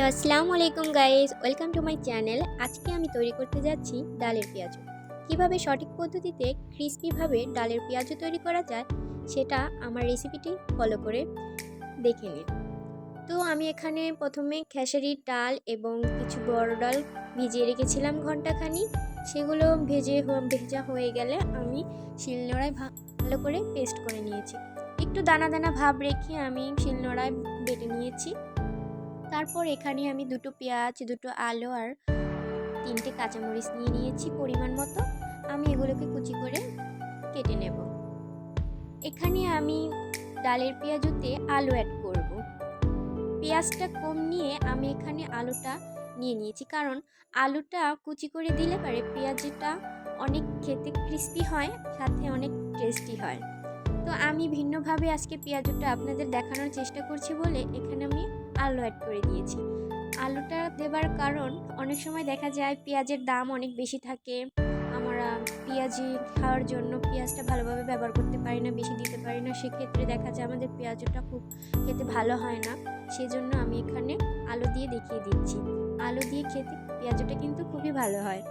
Hello আসসালামু আলাইকুম guys, welcome to my channel. আজকে আমি তৈরি করতে যাচ্ছি ডালের পেঁয়াজু। কিভাবে সঠিক পদ্ধতিতে ক্রিস্পিভাবে ডালের পেঁয়াজু তৈরি করা যায় সেটা আমার রেসিপিটি ফলো করে দেখে নিন। তো আমি এখানে প্রথমে খেসারির ডাল এবং কিছু বড় ডাল ভিজিয়ে রেখেছিলাম ঘন্টাখানি। সেগুলো ভেজা হয়ে গেলে আমি শিলনোড়ায় ভালো করে পেস্ট করে নিয়েছি। একটু দানা দানা ভাব রেখে আমি শিলনোড়ায় বেটে নিয়েছি। তারপর এখানে আমি দুটো পেঁয়াজ, দুটো আলু আর তিনটে কাঁচামরিচ নিয়ে নিয়েছি পরিমাণ মতো। আমি এগুলোকে কুচি করে কেটে নেব। এখানে আমি ডালের পেঁয়াজুতে আলু অ্যাড করব। পেঁয়াজটা কম নিয়ে আমি এখানে আলুটা নিয়ে নিয়েছি, কারণ আলুটা কুচি করে দিলে পারে পেঁয়াজটা অনেক খেতে ক্রিস্পি হয়, সাথে অনেক টেস্টি হয়। তো আমি ভিন্নভাবে আজকে পেঁয়াজুটা আপনাদের দেখানোর চেষ্টা করছি বলে এখানে আমি আলু অ্যাড করে দিয়েছি। আলুটা দেবার কারণ, অনেক সময় দেখা যায় পেঁয়াজের দাম অনেক বেশি থাকে, আমরা পেঁয়াজি খাওয়ার জন্য পেঁয়াজটা ভালোভাবে ব্যবহার করতে পারি না, বেশি দিতে পারি না। সেক্ষেত্রে দেখা যায় আমাদের পেঁয়াজটা খুব খেতে ভালো হয় না। সেজন্য আমি এখানে আলু দিয়ে দেখিয়ে দিচ্ছি। আলু দিয়ে খেতে পেঁয়াজটা কিন্তু খুবই ভালো হয়।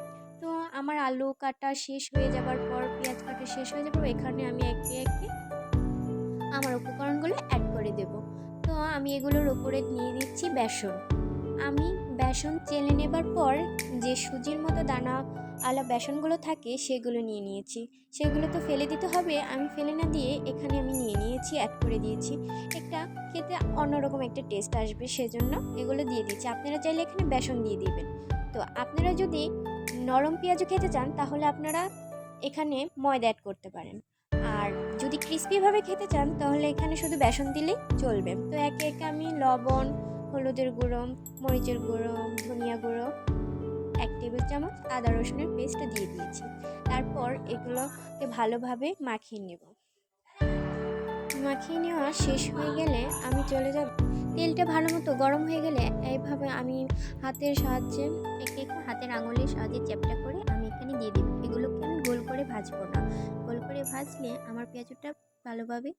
তো আমার আলু কাটা শেষ হয়ে যাবার পর, পেঁয়াজ কাটা শেষ হয়ে যাবার পর, এখানে আমি একে একে আমার উপকরণগুলো অ্যাড করে দেব। তো আমি এগুলোর উপরে নিয়ে দিচ্ছি বেসন। আমি বেসন চেলে নেবার পর যে সুজির মতো দানা আলা বেসনগুলো থাকে সেগুলো নিয়ে নিয়েছি। সেগুলো তো ফেলে দিতে হবে, আমি ফেলে না দিয়ে এখানে আমি নিয়ে নিয়েছি, অ্যাড করে দিয়েছি। একটা খেতে অন্যরকম একটা টেস্ট আসবে, সেজন্য এগুলো দিয়ে দিচ্ছি। আপনারা চাইলে এখানে বেসন দিয়ে দিবেন। তো আপনারা যদি নরম পেঁয়াজও খেতে চান তাহলে আপনারা এখানে ময়দা অ্যাড করতে পারেন। আর যদি ক্রিস্পিভাবে খেতে চান তাহলে এখানে শুধু বেসন দিলেই চলবে। তো একে একে আমি লবণ, হলুদের গুঁড়ো, মরিচের গুঁড়ো, ধনিয়া গুঁড়ো, 1 টেবিল চামচ আদা রসুনের পেস্ট দিয়ে দিয়েছি। তারপর এগুলোকে ভালোভাবে মাখিয়ে নেব। মাখিয়ে নেওয়া শেষ হয়ে গেলে আমি চলে যাব। তেলটা ভালো মতো গরম হয়ে গেলে এইভাবে আমি হাতের সাহায্যে একে একে হাতের আঙুলের সাহায্যে চ্যাপটা করে আমি এখানে দিয়ে দেব। এগুলোকে আমি গোল করে ভাজবো না, গোল করে ভাজলে আমার পেঁয়াজটা ভালোভাবে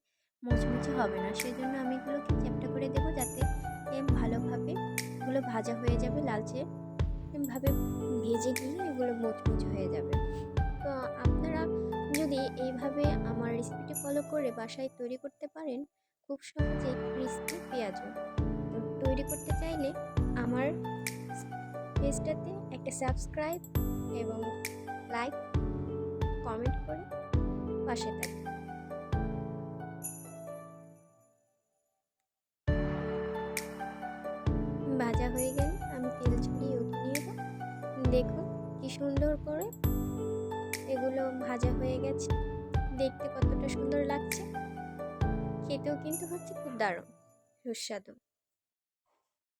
মুচমুচে হবে না। সেই জন্য আমি এগুলোকে চ্যাপটা করে দেবো, যাতে ভালোভাবে এগুলো ভাজা হয়ে যাবে, লালচে ভাবে ভেজে গিয়ে এগুলো মুচমুচে হয়ে যাবে। তো আপনারা যদি এইভাবে আমার রেসিপিটি ফলো করে বাসায় তৈরি করতে পারেন, খুব সহজে ক্রিস্পি পেঁয়াজু তৈরি করতে চাইলে আমার পেজটাতে একটা সাবস্ক্রাইব এবং লাইক, কমেন্ট করে পাশে থাকবেন। ভাজা হয়ে গেলে আমি তেল ছড়িয়ে উঠিয়ে নেব। দেখুন কি সুন্দর করে এগুলো ভাজা হয়ে গেছে, দেখতে কতটা সুন্দর লাগছে, খেতেও কিন্তু হচ্ছে খুব দারুণ সুস্বাদু।